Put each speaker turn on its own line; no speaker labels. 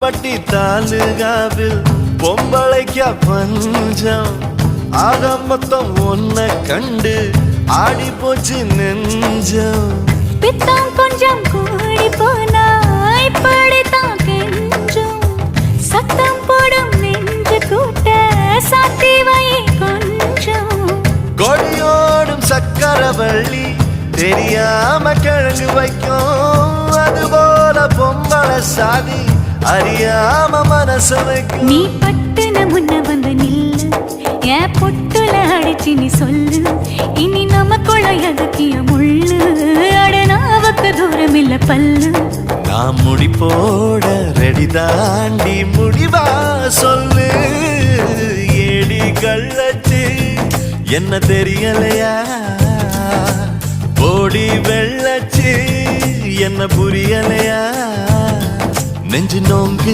பட்டி தாலுகாவில் பொம்பளைக்கா பஞ்சம் ஆக மொத்தம் ஒன்ன கண்டு ஆடி போச்சு நெஞ்சம்
பித்தம் கொஞ்சம் கூடி போனா இப்படித்தான் கெஞ்சும் சத்தம் போடும் நெஞ்சு கூட்ட சாத்தி வை கொஞ்சம்
கொடியோடும் சக்கரவள்ளி தெரியாம கிழங்கு வைக்கும் அதுபோல பொம்பளை சாதி அறியாம மனச வைக்கும்
நீ பட்டுன முன்ன வந்து நில்லு என் பொட்டுல அடிச்சு நீ சொல்லு இனி நமக்குள்ள எதுக்கிய முள்ளு அடனாவுக்கு தூரம் இல்ல பல்லு
நான் முடி போட ரெடி தாண்டி முடிவா சொல்லு ஏடி கள்ளச்சு என்ன தெரியலையா போடி வெள்ளச்சு என்ன புரியலையா நெஞ்சு நோங்கு